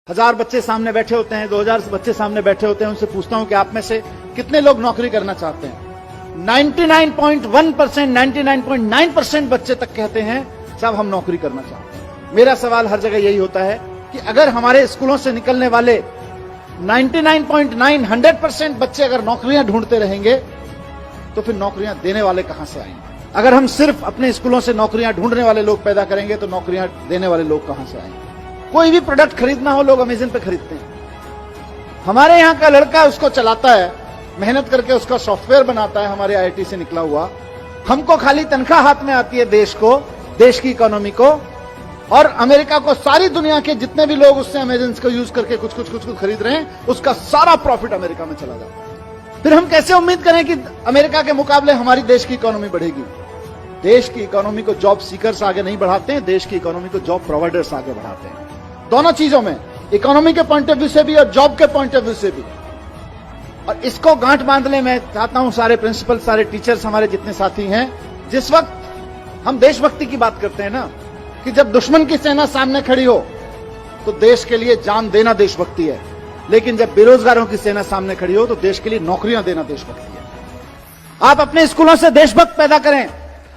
1000 बच्चे सामने बैठे होते हैं, 2000 बच्चे सामने बैठे होते हैं, उनसे पूछता हूं कि आप में से कितने लोग नौकरी करना चाहते हैं। 99.1%, 99.9% बच्चे तक कहते हैं साहब हम नौकरी करना चाहते हैं। मेरा सवाल हर जगह यही होता है कि अगर हमारे स्कूलों से निकलने वाले 99.9, 100% बच्चे अगर नौकरियां ढूंढते रहेंगे तो फिर नौकरियां देने वाले कहां से आएंगे? अगर हम सिर्फ अपने स्कूलों से नौकरियां ढूंढने वाले लोग पैदा करेंगे तो नौकरियां देने वाले लोग कहां से आएंगे? कोई भी प्रोडक्ट खरीदना हो लोग अमेज़न पे खरीदते हैं। हमारे यहां का लड़का उसको चलाता है, मेहनत करके उसका सॉफ्टवेयर बनाता है, हमारे आईआईटी से निकला हुआ। हमको खाली तनख्वाह हाथ में आती है देश को, देश की इकोनॉमी को, और अमेरिका को सारी दुनिया के जितने भी लोग उससे अमेज़न को यूज करके कुछ खरीद रहे हैं, उसका सारा प्रॉफिट अमेरिका में चला जाता है। फिर हम कैसे उम्मीद करें कि अमेरिका के मुकाबले हमारी देश की इकोनॉमी बढ़ेगी? देश की इकोनॉमी को जॉब सीकर्स आगे नहीं बढ़ाते हैं, देश की इकोनॉमी को जॉब प्रोवाइडर्स आगे बढ़ाते हैं। दोनों चीजों में, इकोनॉमी के पॉइंट ऑफ व्यू से भी और जॉब के पॉइंट ऑफ व्यू से भी। और इसको गांठ बांधने में चाहता हूं सारे प्रिंसिपल, सारे टीचर्स, हमारे जितने साथी हैं। जिस वक्त हम देशभक्ति की बात करते हैं ना, कि जब दुश्मन की सेना सामने खड़ी हो तो देश के लिए जान देना देशभक्ति है, लेकिन जब बेरोजगारों की सेना सामने खड़ी हो तो देश के लिए नौकरियां देना देशभक्ति है। आप अपने स्कूलों से देशभक्त पैदा करें।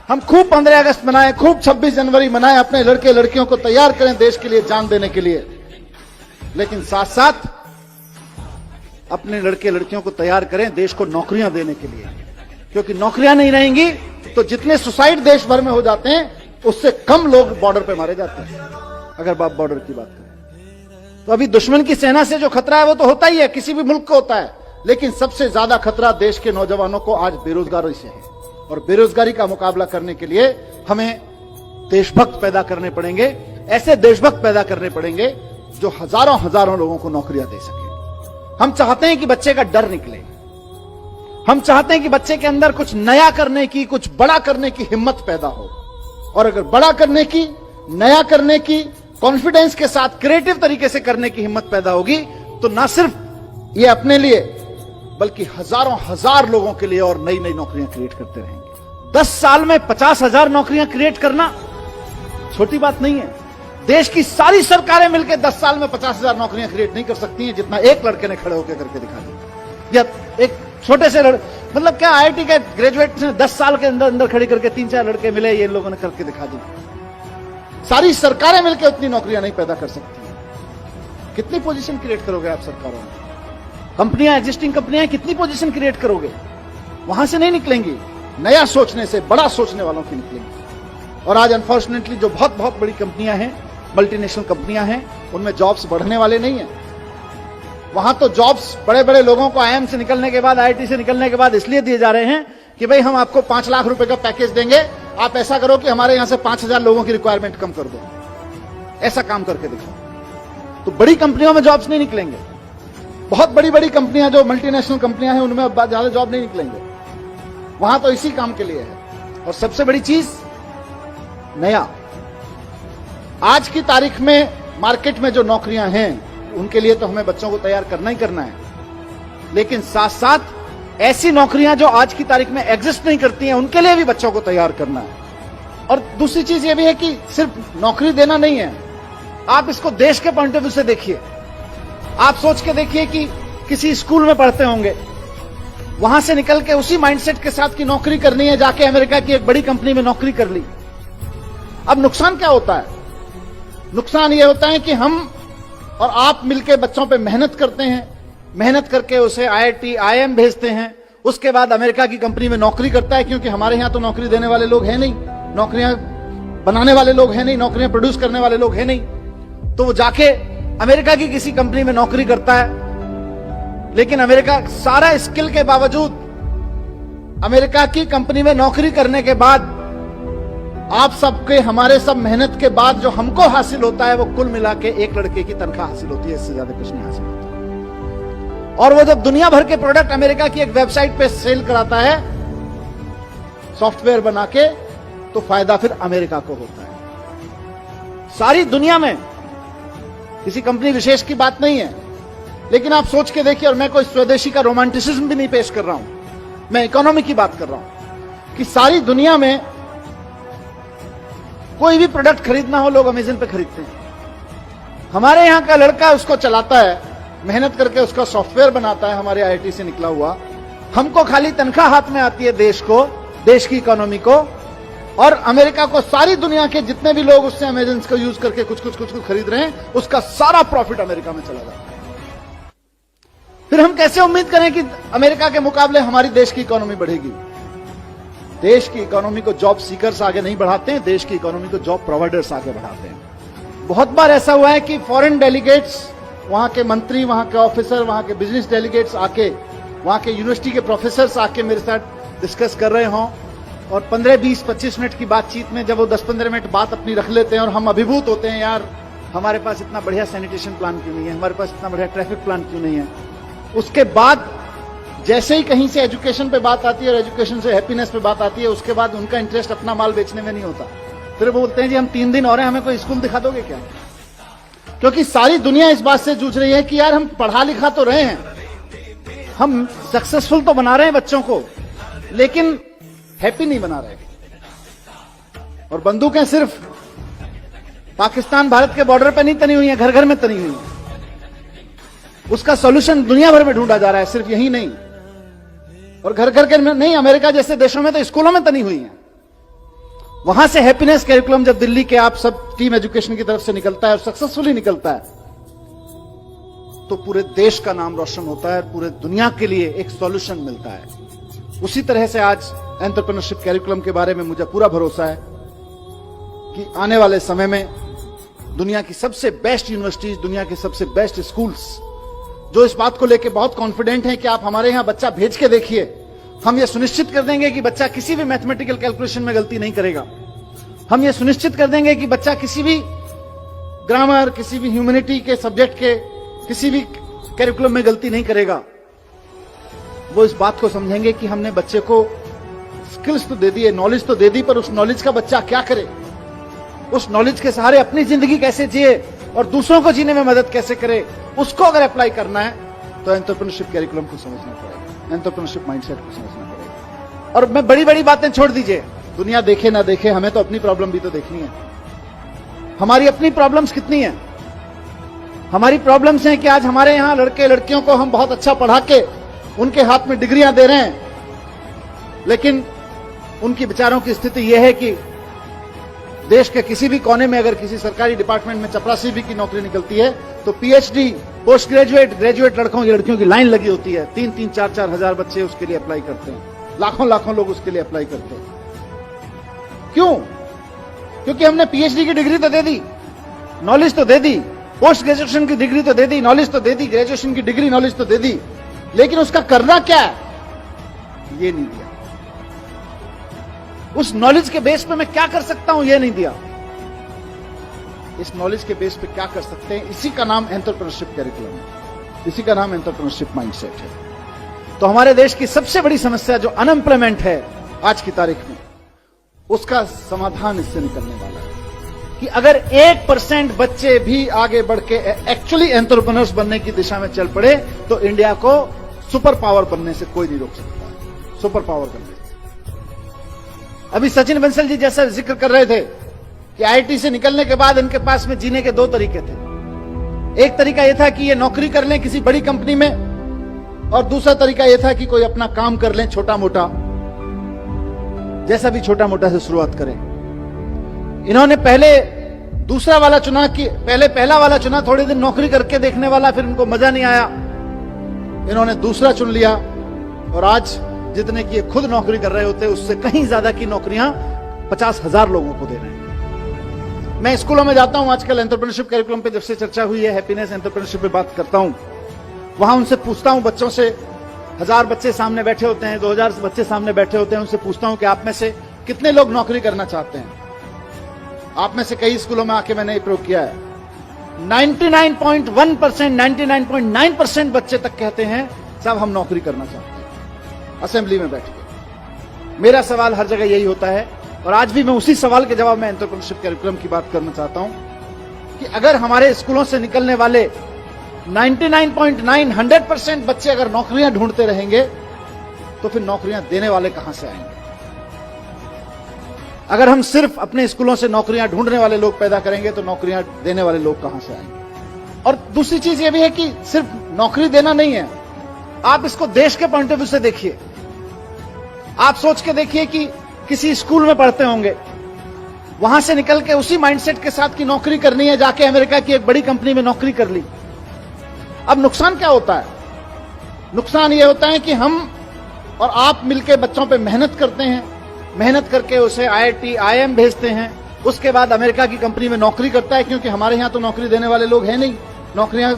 हम खूब 15 अगस्त मनाएं, खूब 26 जनवरी मनाएं, अपने लड़के लड़कियों को तैयार करें देश के लिए जान देने के लिए, लेकिन साथ साथ अपने लड़के लड़कियों को तैयार करें देश को नौकरियां देने के लिए। क्योंकि नौकरियां नहीं रहेंगी तो जितने सुसाइड देश भर में हो जाते हैं उससे कम लोग बॉर्डर पे मारे जाते हैं। अगर बाप बॉर्डर की बात करें तो अभी दुश्मन की सेना से जो खतरा है वो तो होता ही है, किसी भी मुल्क को होता है, लेकिन सबसे ज्यादा खतरा देश के नौजवानों को आज बेरोजगारी से है। और बेरोजगारी का मुकाबला करने के लिए हमें देशभक्त पैदा करने पड़ेंगे, ऐसे देशभक्त पैदा करने पड़ेंगे जो हजारों हजारों लोगों को नौकरियां दे सके। हम चाहते हैं कि बच्चे का डर निकले, हम चाहते हैं कि बच्चे के अंदर कुछ नया करने की, कुछ बड़ा करने की हिम्मत पैदा हो। और अगर बड़ा करने की, नया करने की, कॉन्फिडेंस के साथ क्रिएटिव तरीके से करने की हिम्मत पैदा होगी तो ना सिर्फ ये अपने लिए बल्कि हजारों हजार लोगों के लिए और नई नई नौकरियां क्रिएट करते रहेंगे। 10 साल में 50,000 नौकरियां क्रिएट करना छोटी बात नहीं है। देश की सारी सरकारें मिलकर 10 साल में 50,000 नौकरियां क्रिएट नहीं कर सकती हैं, जितना एक लड़के ने खड़े होकर करके दिखा दिया। या एक छोटे से मतलब क्या, आईआईटी के ग्रेजुएट ने 10 साल के अंदर अंदर खड़ी करके 3-4 लड़के मिले, ये लोगों ने करके दिखा दी। सारी सरकारें मिलकर उतनी नौकरियां नहीं पैदा कर सकती। कितनी पोजीशन क्रिएट करोगे आप सरकारों में? कंपनियां, एग्जिस्टिंग कंपनियां कितनी पोजीशन क्रिएट करोगे? वहां से नहीं निकलेंगी, नया सोचने से, बड़ा सोचने वालों की निकलेंगी। और आज अनफॉर्चुनेटली जो बहुत बहुत बड़ी कंपनियां हैं, मल्टीनेशनल कंपनियां हैं, उनमें जॉब्स बढ़ने वाले नहीं है। वहां तो जॉब्स बड़े बड़े लोगों को आईआईएम से निकलने के बाद, आईआईटी से निकलने के बाद इसलिए दिए जा रहे हैं कि भाई हम आपको 5 लाख रुपए का पैकेज देंगे, आप ऐसा करो कि हमारे यहां से 5,000 लोगों की रिक्वायरमेंट कम कर दो। ऐसा काम करके दिखाओ। तो बड़ी कंपनियों में जॉब्स नहीं निकलेंगे। बहुत बड़ी बड़ी कंपनियां जो मल्टीनेशनल कंपनियां हैं उनमें ज्यादा जॉब नहीं निकलेंगे। वहां तो इसी काम के लिए है। और सबसे बड़ी चीज, नया। आज की तारीख में मार्केट में जो नौकरियां हैं उनके लिए तो हमें बच्चों को तैयार करना ही करना है, लेकिन साथ साथ ऐसी नौकरियां जो आज की तारीख में एग्जिस्ट नहीं करती हैं उनके लिए भी बच्चों को तैयार करना है। और दूसरी चीज ये भी है कि सिर्फ नौकरी देना नहीं है, आप इसको देश के पॉइंट ऑफ व्यू से देखिए। आप सोच के देखिए कि किसी स्कूल में पढ़ते होंगे, वहां से निकल के उसी माइंडसेट के साथ की नौकरी करनी है, जाके अमेरिका की एक बड़ी कंपनी में नौकरी कर ली। अब नुकसान क्या होता है? नुकसान यह होता है कि हम और आप मिलकर बच्चों पे मेहनत करते हैं, मेहनत करके उसे आईआईटी, आईएम भेजते हैं, उसके बाद अमेरिका की कंपनी में नौकरी करता है, क्योंकि हमारे यहां तो नौकरी देने वाले लोग हैं नहीं, नौकरियां बनाने वाले लोग हैं नहीं, नौकरियां प्रोड्यूस करने वाले लोग हैं नहीं। तो वो जाके अमेरिका की किसी कंपनी में नौकरी करता है, लेकिन अमेरिका सारा स्किल के बावजूद, अमेरिका की कंपनी में नौकरी करने के बाद आप सबके, हमारे सब मेहनत के बाद जो हमको हासिल होता है वो कुल मिला के एक लड़के की तनख्वाह हासिल होती है, इससे ज्यादा कुछ नहीं हासिल होता। और वो जब दुनिया भर के प्रोडक्ट अमेरिका की एक वेबसाइट पे सेल कराता है सॉफ्टवेयर बना के, तो फायदा फिर अमेरिका को होता है। सारी दुनिया में किसी कंपनी विशेष की बात नहीं है, लेकिन आप सोच के देखिए, और मैं कोई स्वदेशी का रोमांटिसिज्म भी नहीं पेश कर रहा हूं, मैं इकोनॉमी की बात कर रहा हूं कि सारी दुनिया में कोई भी प्रोडक्ट खरीदना हो लोग अमेज़न पे खरीदते हैं। हमारे यहां का लड़का उसको चलाता है, मेहनत करके उसका सॉफ्टवेयर बनाता है, हमारे आईआईटी से निकला हुआ। हमको खाली तनख्वाह हाथ में आती है देश को, देश की इकोनॉमी को, और अमेरिका को सारी दुनिया के जितने भी लोग उससे अमेजन को यूज करके कुछ खरीद रहे हैं, उसका सारा प्रॉफिट अमेरिका में चला जाता है। फिर हम कैसे उम्मीद करें कि अमेरिका के मुकाबले हमारी देश की इकोनॉमी बढ़ेगी? देश की इकोनॉमी को जॉब सीकर्स आगे नहीं बढ़ाते हैं, देश की इकोनॉमी को जॉब प्रोवाइडर्स आगे बढ़ाते हैं। बहुत बार ऐसा हुआ है कि फॉरेन डेलीगेट्स, वहां के मंत्री, वहां के ऑफिसर, वहां के बिजनेस डेलीगेट्स आके, वहां के यूनिवर्सिटी के प्रोफेसर्स आके मेरे साथ डिस्कस कर रहे हों, और 15, 20, 25 मिनट की बातचीत में जब वो 10-15 मिनट बात अपनी रख लेते हैं और हम अभिभूत होते हैं, यार हमारे पास इतना बढ़िया सैनिटेशन प्लान क्यों नहीं है, हमारे पास इतना बढ़िया ट्रैफिक प्लान क्यों नहीं है। उसके बाद जैसे ही कहीं से एजुकेशन पे बात आती है और एजुकेशन से हैप्पीनेस पे बात आती है, उसके बाद उनका इंटरेस्ट अपना माल बेचने में नहीं होता। फिर वो बोलते हैं जी हम 3 दिन और हैं, हमें कोई स्कूल दिखा दोगे क्या? क्योंकि सारी दुनिया इस बात से जूझ रही है कि यार हम पढ़ा लिखा तो रहे हैं, हम सक्सेसफुल तो बना रहे हैं बच्चों को, लेकिन हैप्पी नहीं बना रहे। और बंदूकें सिर्फ पाकिस्तान भारत के बॉर्डर पे नहीं तनी हुई हैं, घर घर में तनी हुई हैं। उसका सॉल्यूशन दुनिया भर में ढूंढा जा रहा है, सिर्फ यही नहीं, और घर घर के नहीं, अमेरिका जैसे देशों में तो स्कूलों में तनी हुई हैं। वहां से हैप्पीनेस कैरिकुलम जब दिल्ली के आप सब टीम एजुकेशन की तरफ से निकलता है और सक्सेसफुली निकलता है, तो पूरे देश का नाम रोशन होता है, पूरे दुनिया के लिए एक सॉल्यूशन मिलता है। उसी तरह से आज एंटरप्रेन्योरशिप कैरिकुलम के बारे में मुझे पूरा भरोसा है कि आने वाले समय में दुनिया की सबसे बेस्ट यूनिवर्सिटीज, दुनिया के सबसे बेस्ट स्कूल्स जो इस बात को लेकर बहुत कॉन्फिडेंट हैं कि आप हमारे यहां बच्चा भेज के देखिए, हम यह सुनिश्चित कर देंगे कि बच्चा किसी भी मैथमेटिकल कैलकुलेशन में गलती नहीं करेगा। हम यह सुनिश्चित कर देंगे कि बच्चा किसी भी ग्रामर, किसी भी ह्यूमैनिटी के सब्जेक्ट के किसी भी कैरिकुलम में गलती नहीं करेगा। वो इस बात को समझेंगे कि हमने बच्चे को स्किल्स तो दे दी है, नॉलेज तो दे दी, पर उस नॉलेज का बच्चा क्या करे, उस नॉलेज के सहारे अपनी जिंदगी कैसे जिए और दूसरों को जीने में मदद कैसे करे, उसको अगर अप्लाई करना है तो एंटरप्रेन्योरशिप कैरिकुलम को समझना पड़ेगा, एंटरप्रेन्योरशिप माइंडसेट को समझना पड़ेगा। और मैं बड़ी बड़ी बातें छोड़ दीजिए, दुनिया देखे ना देखे, हमें तो अपनी प्रॉब्लम भी तो देखनी है। हमारी अपनी प्रॉब्लम्स कितनी है? हमारी प्रॉब्लम्स हैं कि आज हमारे यहां लड़के लड़कियों को हम बहुत अच्छा पढ़ा के उनके हाथ में डिग्रियां दे रहे हैं, लेकिन उनकी बेचारों की स्थिति यह है कि देश के किसी भी कोने में अगर किसी सरकारी डिपार्टमेंट में चपरासी भी की नौकरी निकलती है तो पीएचडी, पोस्ट ग्रेजुएट, ग्रेजुएट लड़कों की लड़कियों की लाइन लगी होती है। 3-3, 4-4 हजार बच्चे उसके लिए अप्लाई करते हैं, लाखों लोग उसके लिए अप्लाई करते हैं। क्यों? क्योंकि हमने पीएचडी की डिग्री तो दे दी, नॉलेज तो दे दी, पोस्ट ग्रेजुएशन की डिग्री तो दे दी, नॉलेज तो दे दी, ग्रेजुएशन की डिग्री नॉलेज तो दे दी, लेकिन उसका करना क्या है ये नहीं दिया। उस नॉलेज के बेस पे मैं क्या कर सकता हूं ये नहीं दिया। इस नॉलेज के बेस पे क्या कर सकते हैं, इसी का नाम एंटरप्रेन्योरशिप कैरिकुलम है, इसी का नाम एंटरप्रेन्योरशिप माइंडसेट है। तो हमारे देश की सबसे बड़ी समस्या जो अनएम्प्लॉयमेंट है आज की तारीख में, उसका समाधान इससे निकलने वाला है कि अगर 1% बच्चे भी आगे बढ़ के एक्चुअली एंटरप्रेन्योर्स बनने की दिशा में चल पड़े तो इंडिया को सुपर पावर बनने से कोई नहीं रोक सकता। सुपर पावर बनने से अभी सचिन बंसल जी जैसा जिक्र कर रहे थे कि आईआईटी से निकलने के बाद इनके पास में जीने के 2 तरीके थे। एक तरीका यह था कि ये नौकरी कर लें किसी बड़ी कंपनी में, और दूसरा तरीका यह था कि कोई अपना काम कर लें छोटा मोटा, जैसा भी छोटा मोटा से शुरुआत करें। इन्होंने पहले दूसरा वाला चुना कि पहले पहला वाला चुना, थोड़े दिन नौकरी करके देखने वाला, फिर इनको मजा नहीं आया, इन्होंने दूसरा चुन लिया, और आज जितने की खुद नौकरी कर रहे होते उससे कहीं ज्यादा की नौकरियां 50,000 लोगों को दे रहे हैं। मैं स्कूलों में जाता हूं, आजकल एंटरप्रेन्योरशिप कैरिकुलम पे जब से चर्चा हुई है, हैप्पीनेस एंटरप्रेन्योरशिप पे बात करता हूं, वहां उनसे पूछता हूं, बच्चों से 1000 बच्चे सामने बैठे होते हैं, 2000 बच्चे सामने बैठे होते हैं, उनसे पूछता हूं कि आप में से कितने लोग नौकरी करना चाहते हैं। आप में से कई स्कूलों में आके मैंने ये प्रयोग किया है, 99.1%, 99.9% बच्चे तक कहते हैं साहब हम नौकरी करना चाहते हैं, असेंबली में बैठ के। मेरा सवाल हर जगह यही होता है, और आज भी मैं उसी सवाल के जवाब में एंटरप्रेन्योरशिप कैरिकुलम की बात करना चाहता हूं कि अगर हमारे स्कूलों से निकलने वाले 99.9, 100% बच्चे अगर नौकरियां ढूंढते रहेंगे तो फिर नौकरियां देने वाले कहां से आएंगे? अगर हम सिर्फ अपने स्कूलों से नौकरियां ढूंढने वाले लोग पैदा करेंगे तो नौकरियां देने वाले लोग कहां से आएंगे? और दूसरी चीज ये भी है कि सिर्फ नौकरी देना नहीं है, आप इसको देश के पॉइंट ऑफ व्यू से देखिए। आप सोच के देखिए कि किसी स्कूल में पढ़ते होंगे, वहां से निकल के उसी माइंडसेट के साथ की नौकरी करनी है, जाके अमेरिका की एक बड़ी कंपनी में नौकरी कर ली। अब नुकसान क्या होता है? नुकसान यह होता है कि हम और आप मिलके बच्चों पे मेहनत करते हैं, मेहनत करके उसे IIT IIM भेजते हैं, उसके बाद अमेरिका की कंपनी में नौकरी करता है, क्योंकि हमारे यहां तो नौकरी देने वाले लोग हैं नहीं, नौकरियां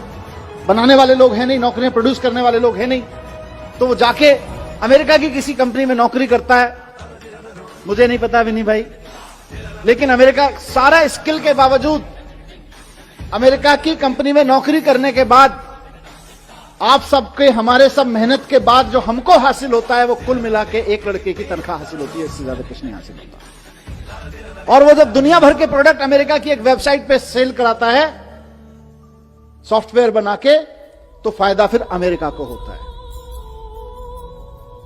बनाने वाले लोग हैं नहीं, नौकरियां प्रोड्यूस करने वाले लोग हैं नहीं, तो वो जाके अमेरिका की किसी कंपनी में नौकरी करता है। मुझे नहीं पता विनी भाई, लेकिन अमेरिका सारा स्किल के बावजूद अमेरिका की कंपनी में नौकरी करने के बाद आप सबके, हमारे सब मेहनत के बाद जो हमको हासिल होता है वो कुल मिला के एक लड़के की तनख्वाह हासिल होती है, इससे ज्यादा कुछ नहीं हासिल होता। और वो जब दुनिया भर के प्रोडक्ट अमेरिका की एक वेबसाइट पे सेल कराता है सॉफ्टवेयर बना के, तो फायदा फिर अमेरिका को होता है।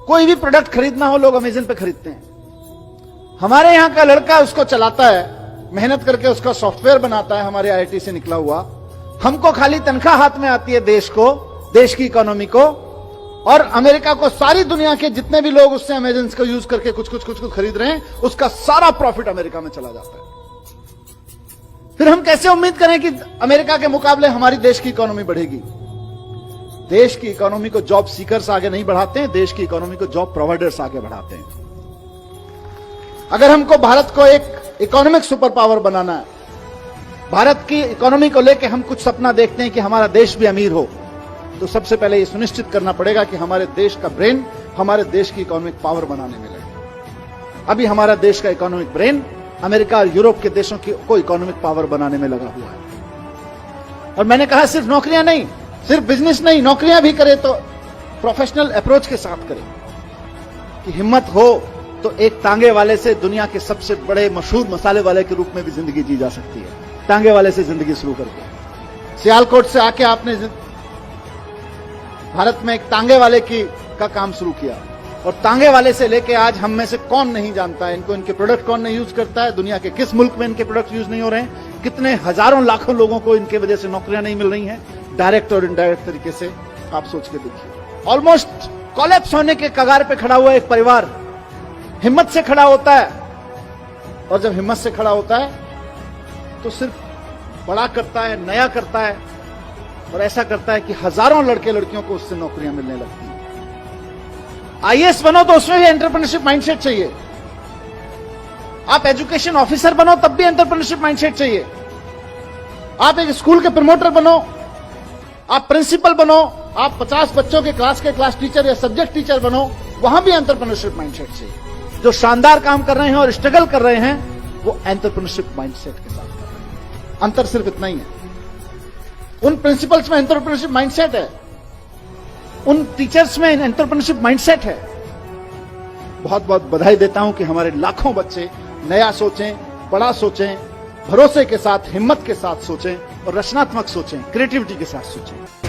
कोई भी प्रोडक्ट खरीदना हो, लोग अमेजन पे खरीदते हैं। हमारे यहां का लड़का उसको चलाता है, मेहनत करके उसका सॉफ्टवेयर बनाता है, हमारे IIT से निकला हुआ। हमको खाली तनख्वाह हाथ में आती है, देश को, देश की इकोनॉमी को, और अमेरिका को, सारी दुनिया के जितने भी लोग उससे अमेजन को यूज करके कुछ खरीद रहे हैं, उसका सारा प्रॉफिट अमेरिका में चला जाता है। फिर हम कैसे उम्मीद करें कि अमेरिका के मुकाबले हमारी देश की इकोनॉमी बढ़ेगी? देश की इकोनॉमी को जॉब सीकर्स आगे नहीं बढ़ाते हैं, देश की इकोनॉमी को जॉब प्रोवाइडर्स आगे बढ़ाते हैं। अगर हमको भारत को एक इकोनॉमिक सुपर पावर बनाना है, भारत की इकोनॉमी को लेकर हम कुछ सपना देखते हैं कि हमारा देश भी अमीर हो, तो सबसे पहले यह सुनिश्चित करना पड़ेगा कि हमारे देश का ब्रेन हमारे देश की इकोनॉमिक पावर बनाने में लगे। अभी हमारा देश का इकोनॉमिक ब्रेन अमेरिका और यूरोप के देशों की को इकोनॉमिक पावर बनाने में लगा हुआ है। और मैंने कहा सिर्फ नौकरियां नहीं, सिर्फ बिजनेस नहीं, नौकरियां भी करे तो प्रोफेशनल अप्रोच के साथ करें, कि हिम्मत हो तो एक तांगे वाले से दुनिया के सबसे बड़े मशहूर मसाले वाले के रूप में भी जिंदगी जी जा सकती है। तांगे वाले से जिंदगी शुरू करके, सियालकोट से आके आपने भारत में एक तांगे वाले का काम शुरू किया, और तांगे वाले से लेके आज हम में से कौन नहीं जानता है इनको, इनके प्रोडक्ट कौन नहीं यूज करता है, दुनिया के किस मुल्क में इनके प्रोडक्ट यूज नहीं हो रहे हैं, कितने हजारों लाखों लोगों को इनके वजह से नौकरियां नहीं मिल रही हैं, डायरेक्ट और इनडायरेक्ट तरीके से। आप सोच के देखिए, ऑलमोस्ट कोलैप्स होने के कगार पे खड़ा हुआ एक परिवार हिम्मत से खड़ा होता है, और जब हिम्मत से खड़ा होता है तो सिर्फ बड़ा करता है, नया करता है, और ऐसा करता है कि हजारों लड़के लड़कियों को उससे नौकरियां मिलने लगती हैं। IAS बनो तो उसमें भी एंटरप्रेन्योरशिप माइंडसेट चाहिए। आप एजुकेशन ऑफिसर बनो तब भी एंटरप्रेन्योरशिप माइंडसेट चाहिए। आप एक स्कूल के प्रमोटर बनो, आप प्रिंसिपल बनो, आप 50 बच्चों के क्लास टीचर या सब्जेक्ट टीचर बनो, वहां भी एंटरप्रेन्योरशिप माइंडसेट चाहिए। जो शानदार काम कर रहे हैं और स्ट्रगल कर रहे हैं, वो एंटरप्रेन्योरशिप माइंडसेट के साथ कर रहे हैं। अंतर सिर्फ इतना ही है, उन प्रिंसिपल्स में एंटरप्रेन्योरशिप माइंडसेट है, उन टीचर्स में एंटरप्रेन्योरशिप माइंडसेट है। बहुत बहुत बधाई देता हूं कि हमारे लाखों बच्चे नया सोचें, बड़ा सोचें, भरोसे के साथ, हिम्मत के साथ सोचें, और रचनात्मक सोचें, क्रिएटिविटी के साथ सोचें।